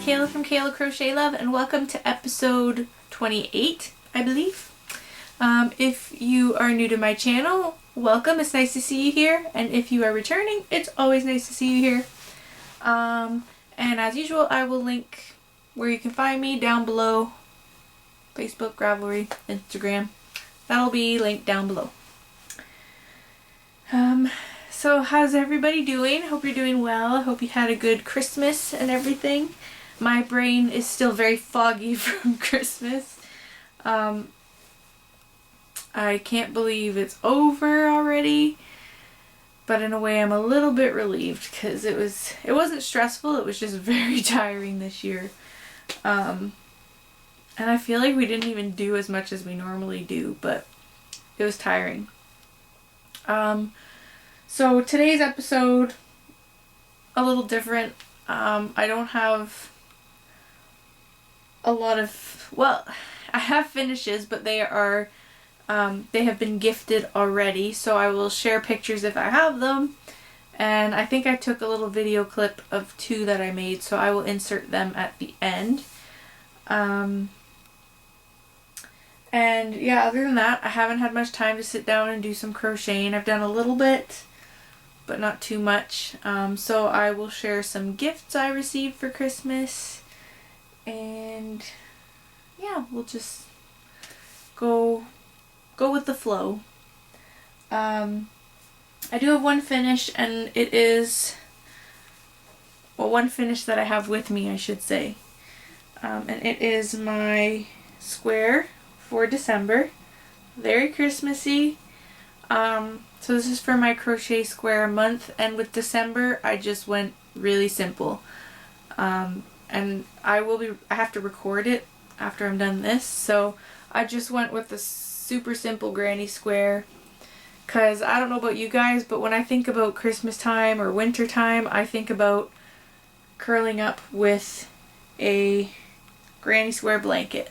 Kayla from Kayla Crochet Love, and welcome to episode 28, I believe. If you are new to my channel, welcome. It's nice to see you here, and if you are returning, it's always nice to see you here. And as usual, I will link where you can find me down below. Facebook, Ravelry, Instagram. That'll be linked down below. So how's everybody doing? Hope you're doing well. I hope you had a good Christmas and everything. My brain is still very foggy from Christmas. I can't believe it's over already, but in a way I'm a little bit relieved because it wasn't stressful, it was just very tiring this year. And I feel like we didn't even do as much as we normally do, but it was tiring. So today's episode, a little different. I don't have a lot of, well, I have finishes, but they are, they have been gifted already, so I will share pictures if I have them. And I think I took a little video clip of 2 that I made, so I will insert them at the end. And yeah, other than that, I haven't had much time to sit down and do some crocheting. I've done a little bit, but not too much. So I will share some gifts I received for Christmas, and yeah, we'll just go with the flow. I do have one finish, and it is, well, one finish that I have with me, I should say. And it is my square for December. Very Christmassy. So this is for my Crochet Square month, and with December I just went really simple. And I have to record it after I'm done this, so I just went with the super simple granny square, because I don't know about you guys, but when I think about Christmas time or winter time, I think about curling up with a granny square blanket,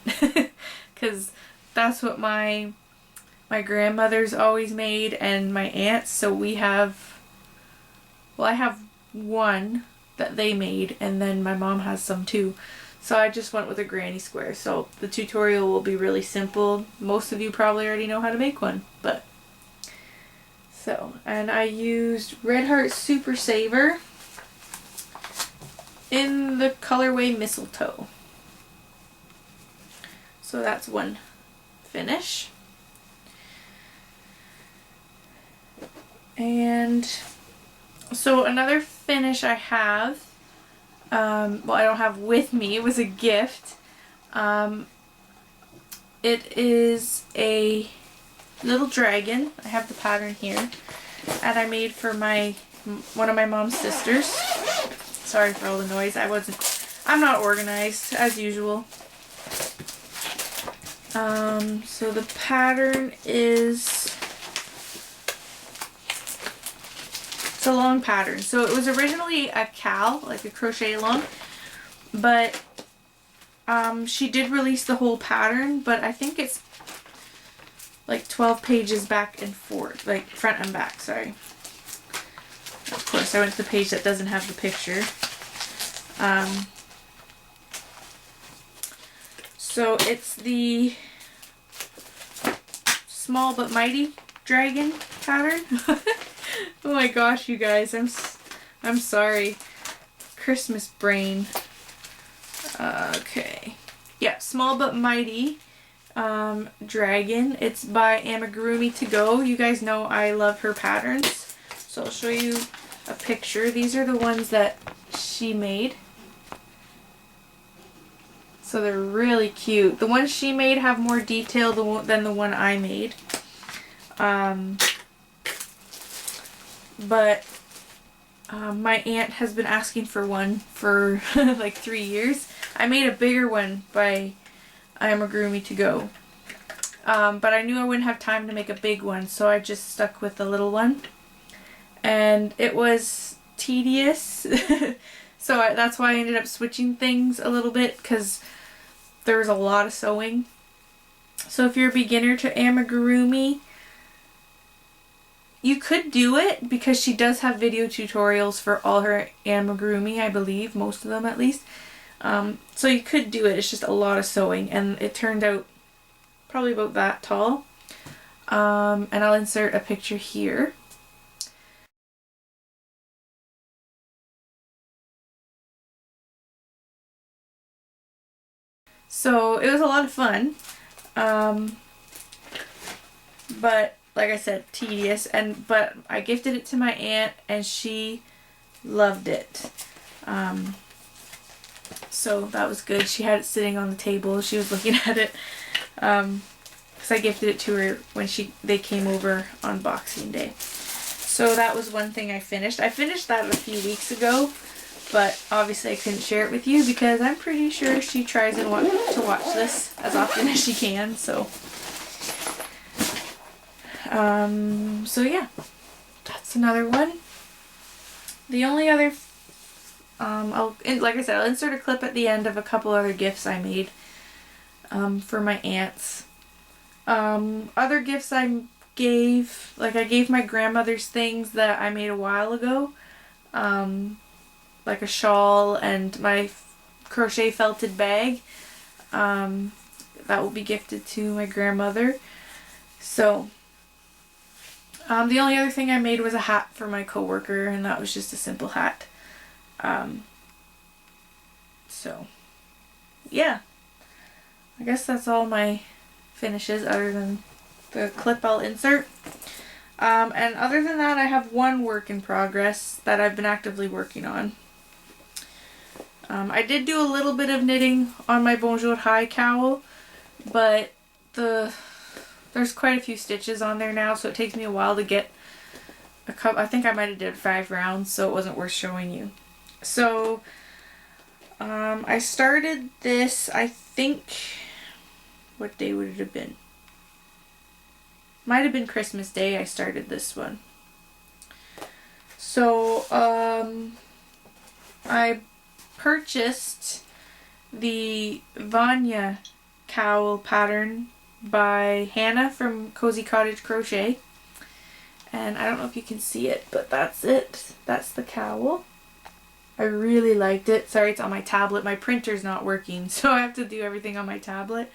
because that's what my grandmother's always made, and my aunts. So we have, well, I have one that they made, and then my mom has some too. So I just went with a granny square. So the tutorial will be really simple. Most of you probably already know how to make one, but so, and I used Red Heart Super Saver in the colorway Mistletoe. So that's one finish. And so another finish I have, well, I don't have with me, it was a gift. It is a little dragon. I have the pattern here, and I made for one of my mom's sisters. Sorry for all the noise. I'm not organized as usual. So the pattern is, it's a long pattern. So it was originally a cowl, like a crochet along, but she did release the whole pattern, but I think it's like 12 pages back and forth, like front and back, sorry. Of course, I went to the page that doesn't have the picture. So it's the Small But Mighty Dragon pattern. Oh my gosh, you guys, I'm sorry. Christmas brain. Okay. Yeah, Small But Mighty Dragon. It's by Amigurumi To Go. You guys know I love her patterns. So I'll show you a picture. These are the ones that she made. So they're really cute. The ones she made have more detail than the one I made. But my aunt has been asking for one for like 3 years. I made a bigger one by Amigurumi To Go. But I knew I wouldn't have time to make a big one, so I just stuck with the little one. And it was tedious. So that's why I ended up switching things a little bit, because there was a lot of sewing. So if you're a beginner to amigurumi, you could do it, because she does have video tutorials for all her amigurumi, I believe, most of them at least. So you could do it, it's just a lot of sewing, and it turned out probably about that tall. And I'll insert a picture here. So it was a lot of fun, but like I said, tedious, but I gifted it to my aunt and she loved it. So that was good. She had it sitting on the table. She was looking at it because I gifted it to her when they came over on Boxing Day. So that was one thing I finished. I finished that a few weeks ago, but obviously I couldn't share it with you because I'm pretty sure she tries to watch this as often as she can. So, so yeah, that's another one. The only other, like I said, I'll insert a clip at the end of a couple other gifts I made for my aunts. Other gifts I gave, like I gave my grandmother's things that I made a while ago, like a shawl and my crochet felted bag. That will be gifted to my grandmother. So, the only other thing I made was a hat for my coworker, and that was just a simple hat. So, yeah. I guess that's all my finishes other than the clip I'll insert. And other than that, I have one work in progress that I've been actively working on. I did do a little bit of knitting on my Bonjour High cowl, but there's quite a few stitches on there now, so it takes me a while to get a couple. I think I might have did 5 rounds, so it wasn't worth showing you. So I started this, I think, what day would it have been? Might have been Christmas Day I started this one. So I purchased the Vanya Cowl pattern by Hannah from Cozy Cottage Crochet, and I don't know if you can see it, but that's it. That's the cowl. I really liked it. Sorry, it's on my tablet. My printer's not working, so I have to do everything on my tablet.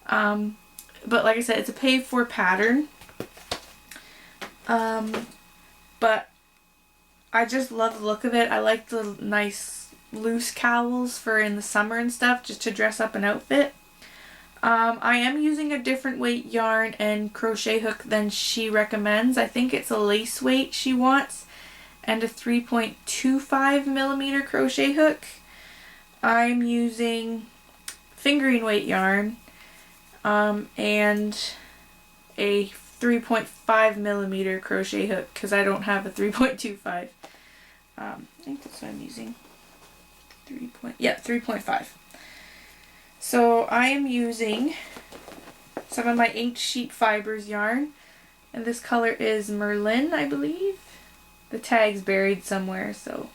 But like I said, it's a paid for pattern. But I just love the look of it. I like the nice loose cowls for in the summer and stuff, just to dress up an outfit. I am using a different weight yarn and crochet hook than she recommends. I think it's a lace weight she wants and a 3.25 millimeter crochet hook. I'm using fingering weight yarn and a 3.5 millimeter crochet hook because I don't have a 3.25. I think that's what I'm using. 3.5. So I am using some of my inked sheep fibers yarn, and this color is Merlin, I believe. The tag's buried somewhere, so.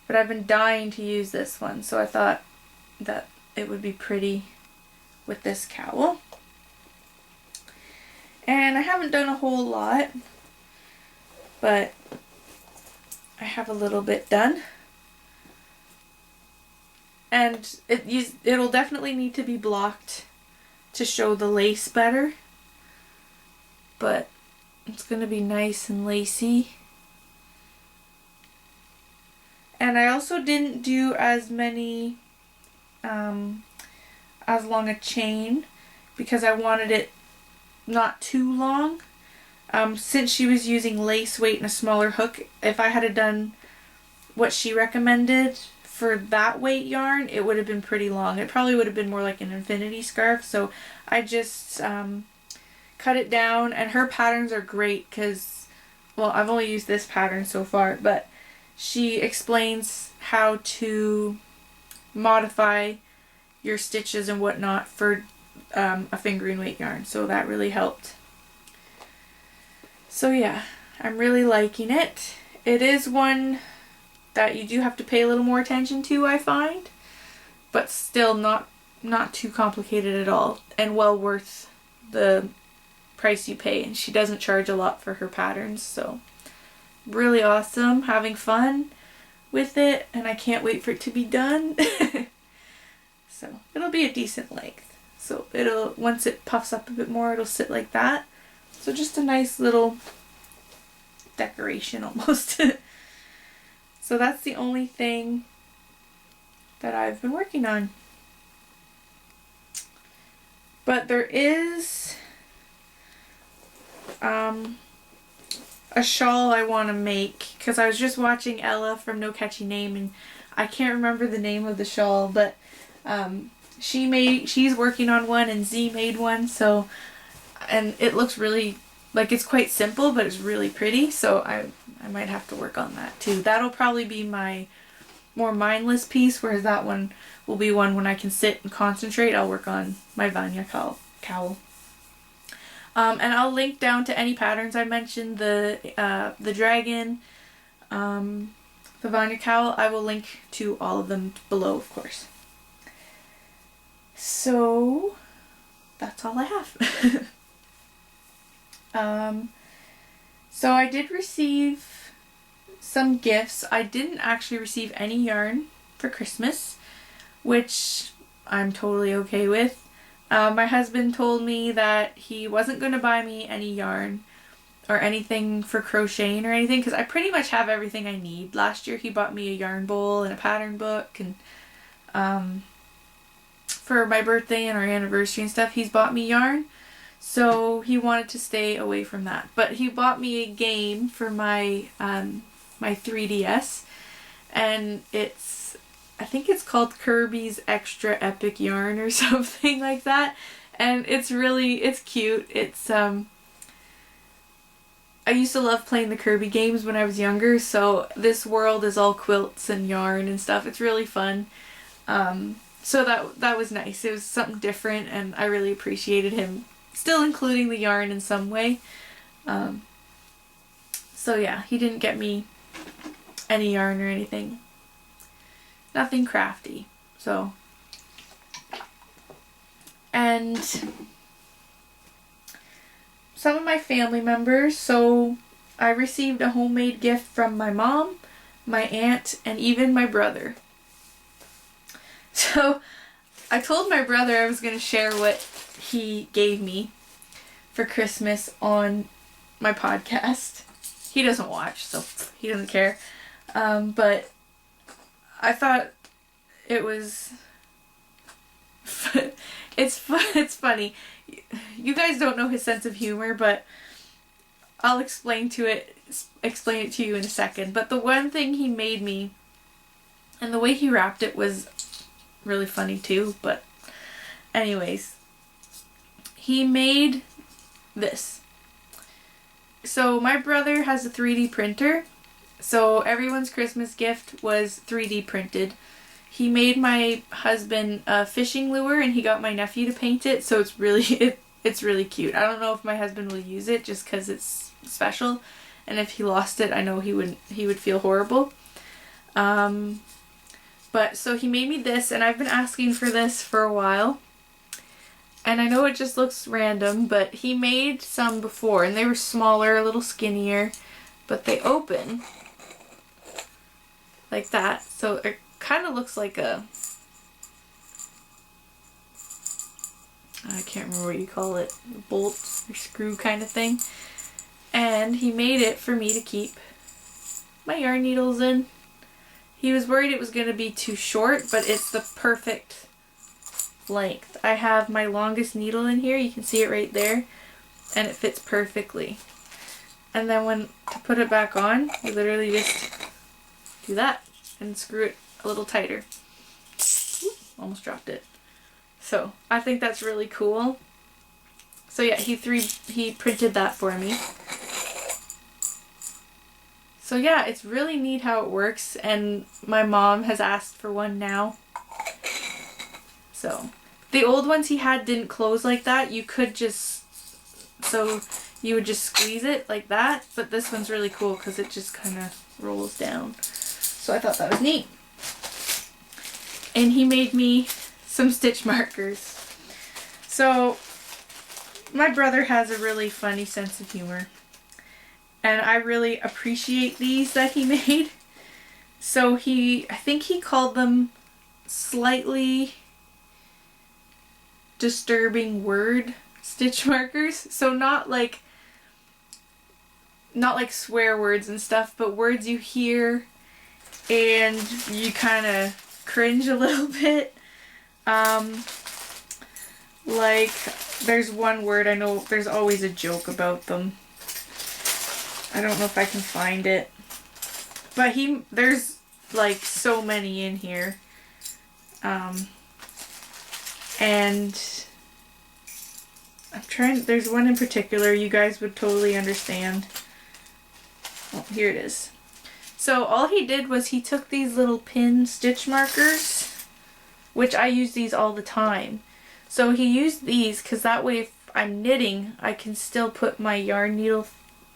But I've been dying to use this one, so I thought that it would be pretty with this cowl. And I haven't done a whole lot, but I have a little bit done. And it'll definitely need to be blocked to show the lace better. But it's going to be nice and lacy. And I also didn't do as many, as long a chain because I wanted it not too long. Since she was using lace weight and a smaller hook, if I had done what she recommended for that weight yarn, it would have been pretty long. It probably would have been more like an infinity scarf, so I just cut it down. And her patterns are great because, well, I've only used this pattern so far, but she explains how to modify your stitches and whatnot for a fingering weight yarn, so that really helped. So yeah, I'm really liking it. It is one that you do have to pay a little more attention to, I find, but still not too complicated at all, and well worth the price you pay. And she doesn't charge a lot for her patterns, so really awesome. Having fun with it, and I can't wait for it to be done. So it'll be a decent length. So once it puffs up a bit more, it'll sit like that. So just a nice little decoration almost. So that's the only thing that I've been working on. But there is a shawl I want to make, because I was just watching Ella from No Catchy Name, and I can't remember the name of the shawl, but she's working on one, and Z made one, so, and it looks really, like, it's quite simple, but it's really pretty, so I might have to work on that too. That'll probably be my more mindless piece, whereas that one will be one when I can sit and concentrate. I'll work on my Vanya Cowl. And I'll link down to any patterns I mentioned, the dragon, the Vanya Cowl. I will link to all of them below, of course. So that's all I have. So I did receive some gifts. I didn't actually receive any yarn for Christmas, which I'm totally okay with. My husband told me that he wasn't going to buy me any yarn or anything for crocheting or anything, because I pretty much have everything I need. Last year he bought me a yarn bowl and a pattern book, and for my birthday and our anniversary and stuff, he's bought me yarn. So he wanted to stay away from that. But he bought me a game for my my 3DS, and I think it's called Kirby's Extra Epic Yarn or something like that. And it's cute. It's I used to love playing the Kirby games when I was younger, so this world is all quilts and yarn and stuff. It's really fun. So that was nice. It was something different, and I really appreciated him still including the yarn in some way. So yeah, he didn't get me any yarn or anything. Nothing crafty. So, and some of my family members, so I received a homemade gift from my mom, my aunt, and even my brother. So I told my brother I was going to share what he gave me for Christmas on my podcast. He doesn't watch, so he doesn't care. But I thought it was it's funny. You guys don't know his sense of humor, but I'll explain it to you in a second. But the one thing he made me, and the way he wrapped it, was really funny too. But anyways, he made this. So my brother has a 3D printer, so everyone's Christmas gift was 3D printed. He made my husband a fishing lure, and he got my nephew to paint it, so it's really cute. I don't know if my husband will use it just because it's special, and if he lost it, I know he would feel horrible. But so he made me this, and I've been asking for this for a while. And I know it just looks random, but he made some before, and they were smaller, a little skinnier, but they open like that. So it kind of looks like I can't remember what you call it, a bolt or screw kind of thing. And he made it for me to keep my yarn needles in. He was worried it was going to be too short, but it's the perfect length. I have my longest needle in here, you can see it right there, and it fits perfectly. And then to put it back on, you literally just do that and screw it a little tighter. Ooh, almost dropped it. So I think that's really cool. So yeah, he printed that for me. So yeah, it's really neat how it works, and my mom has asked for one now. So, the old ones he had didn't close like that. You would just squeeze it like that, but this one's really cool because it just kind of rolls down. So I thought that was neat. And he made me some stitch markers. So, my brother has a really funny sense of humor, and I really appreciate these that he made. So I think he called them slightly disturbing word stitch markers. So not like swear words and stuff, but words you hear and you kind of cringe a little bit. Like, there's one word, I know there's always a joke about them. I don't know if I can find it. But there's like so many in here. And I'm trying, there's one in particular you guys would totally understand. Oh, here it is. So all he did was he took these little pin stitch markers, which I use these all the time. So he used these because that way if I'm knitting, I can still put my yarn needle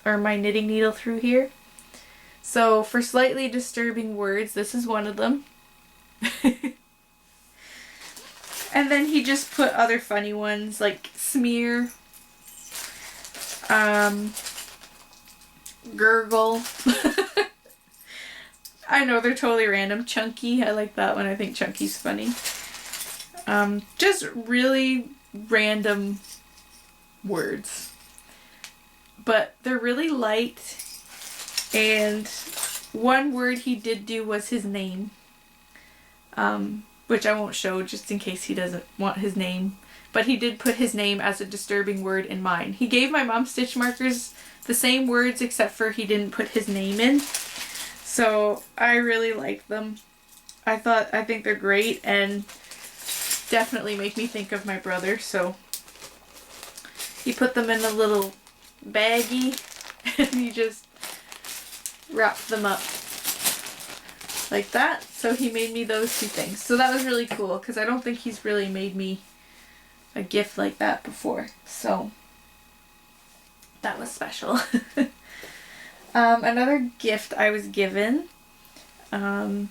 or my knitting needle through here. So for slightly disturbing words, this is one of them. And then he just put other funny ones like smear, gurgle. I know they're totally random. Chunky, I like that one. I think chunky's funny. Just really random words. But they're really light. And one word he did do was his name. Which I won't show just in case he doesn't want his name. But he did put his name as a disturbing word in mine. He gave my mom stitch markers the same words except for he didn't put his name in. So I really like them. I think they're great and definitely make me think of my brother. So he put them in a little baggie and he just wrapped them up like that. So he made me those two things. So that was really cool because I don't think he's really made me a gift like that before. So that was special. Another gift I was given that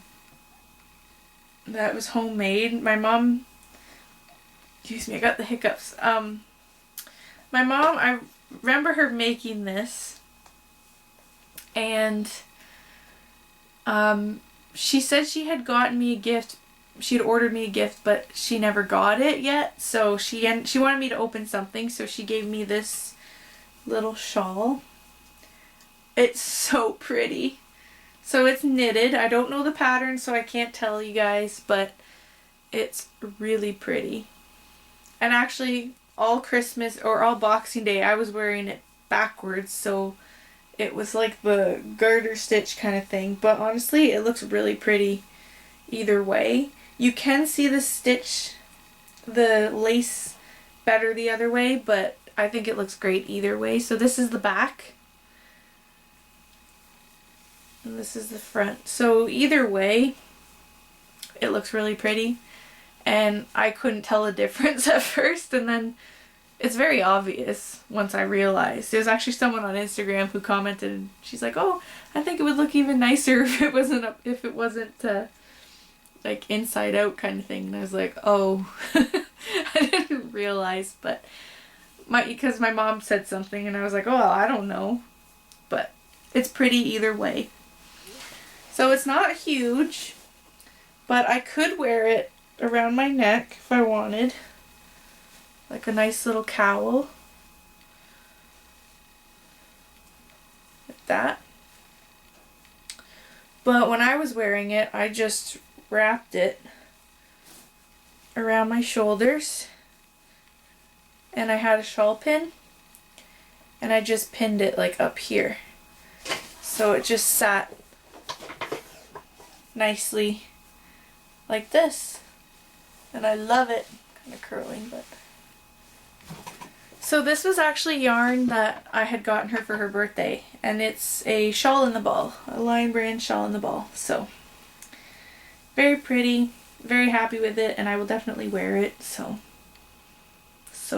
was homemade. My mom, excuse me, I got the hiccups. My mom, I remember her making this and she said she had gotten me a gift. She had ordered me a gift, but she never got it yet. So she wanted me to open something, so she gave me this little shawl. It's so pretty. So it's knitted. I don't know the pattern, so I can't tell you guys, but it's really pretty. And actually, all Christmas or all Boxing Day, I was wearing it backwards, so it was like the garter stitch kind of thing. But honestly, it looks really pretty either way. You can see the stitch, the lace better the other way, but I think it looks great either way. So this is the back. And this is the front. So either way, it looks really pretty. And I couldn't tell a difference at first, and then it's very obvious once I realized. There's actually someone on Instagram who commented, and she's like, "Oh, I think it would look even nicer if it wasn't like inside out kind of thing." And I was like, "Oh, I didn't realize." But because my mom said something, and I was like, "Oh, I don't know," but it's pretty either way. So it's not huge, but I could wear it around my neck if I wanted. Like a nice little cowl. Like that. But when I was wearing it, I just wrapped it around my shoulders. And I had a shawl pin. And I just pinned it like up here. So it just sat nicely like this. And I love it. Kind of curling, but... So this was actually yarn that I had gotten her for her birthday. And it's a shawl in the ball. A Lion Brand shawl in the ball. So, very pretty. Very happy with it. And I will definitely wear it. So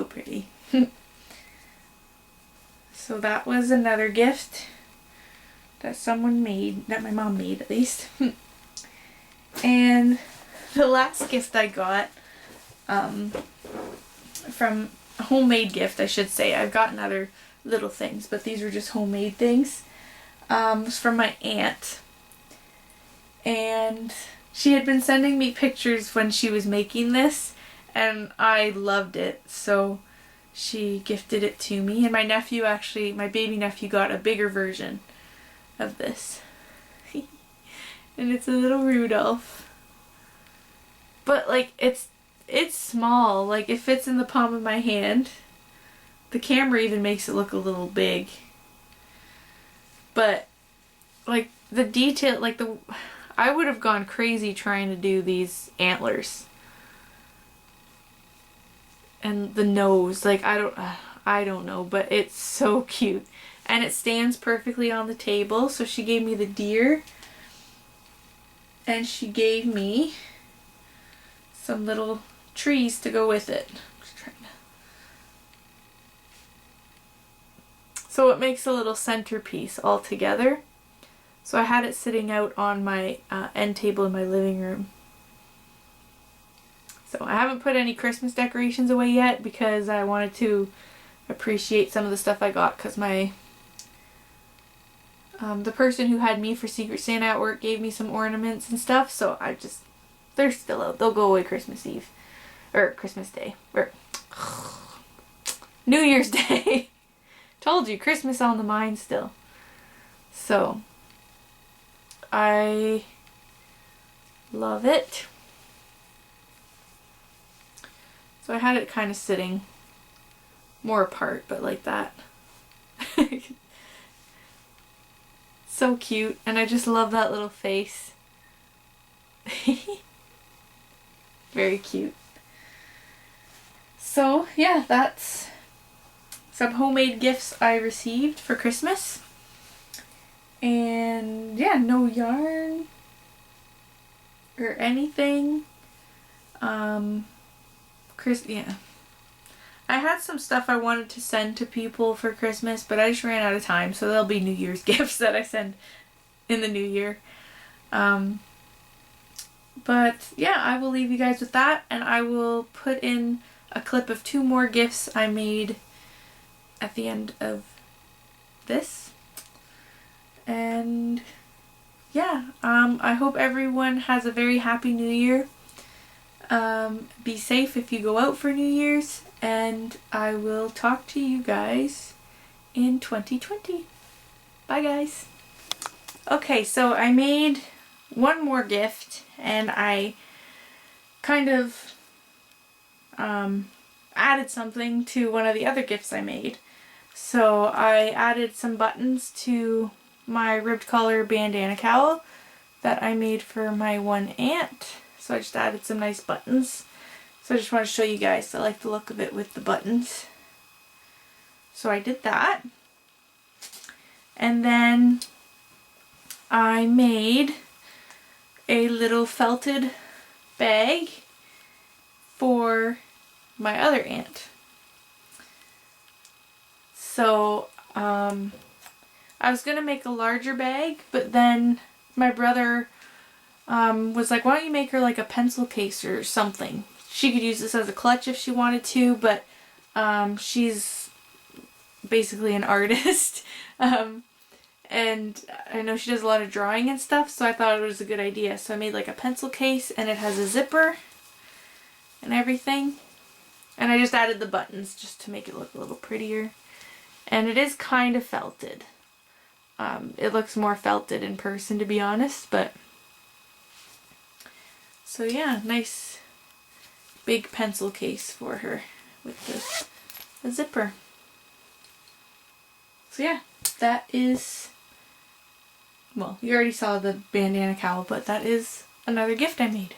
pretty. So that was another gift that someone made. That my mom made, at least. And the last gift I got from a homemade gift, I should say. I've gotten other little things, but these were just homemade things. Was from my aunt. And she had been sending me pictures when she was making this. and I loved it, so she gifted it to me. And my nephew actually, my baby nephew, got a bigger version of this. And it's a little Rudolph. But like it's small, like it fits in the palm of my hand. The camera even makes it look a little big. But like the detail, like I would have gone crazy trying to do these antlers. And the nose, like I don't know, but it's so cute. And it stands perfectly on the table. So she gave me the deer. And she gave me some little trees to go with it. So it makes a little centerpiece all together. So I had it sitting out on my end table in my living room. So I haven't put any Christmas decorations away yet because I wanted to appreciate some of the stuff I got, because my the person who had me for Secret Santa at work gave me some ornaments and stuff, so they're still out. They'll go away Christmas Eve. Or Christmas Day. Or New Year's Day. Told you, Christmas on the mind still. So, I love it. So I had it kind of sitting more apart, but like that. So cute, and I just love that little face. Very cute. So yeah, that's some homemade gifts I received for Christmas. And yeah, no yarn or anything. Yeah. I had some stuff I wanted to send to people for Christmas, but I just ran out of time, so there'll be New Year's gifts that I send in the new year. But yeah, I will leave you guys with that, and I will put in a clip of 2 more gifts I made at the end of this. And yeah, I hope everyone has a very happy New Year. Be safe if you go out for New Year's, and I will talk to you guys in 2020. Bye guys. Okay, so I made one more gift, and I kind of added something to one of the other gifts I made. So I added some buttons to my ribbed collar bandana cowl that I made for my one aunt. So I just added some nice buttons. So I just want to show you guys. I like the look of it with the buttons. So I did that. And then I made a little felted bag for my other aunt. So I was going to make a larger bag, but then my brother was like, why don't you make her like a pencil case or something? She could use this as a clutch if she wanted to, but she's basically an artist. And I know she does a lot of drawing and stuff, so I thought it was a good idea. So I made like a pencil case, and it has a zipper and everything. And I just added the buttons just to make it look a little prettier. And it is kind of felted. It looks more felted in person, to be honest, but so yeah, nice big pencil case for her with the zipper. So yeah, that is, well, you already saw the bandana cowl, but that is another gift I made.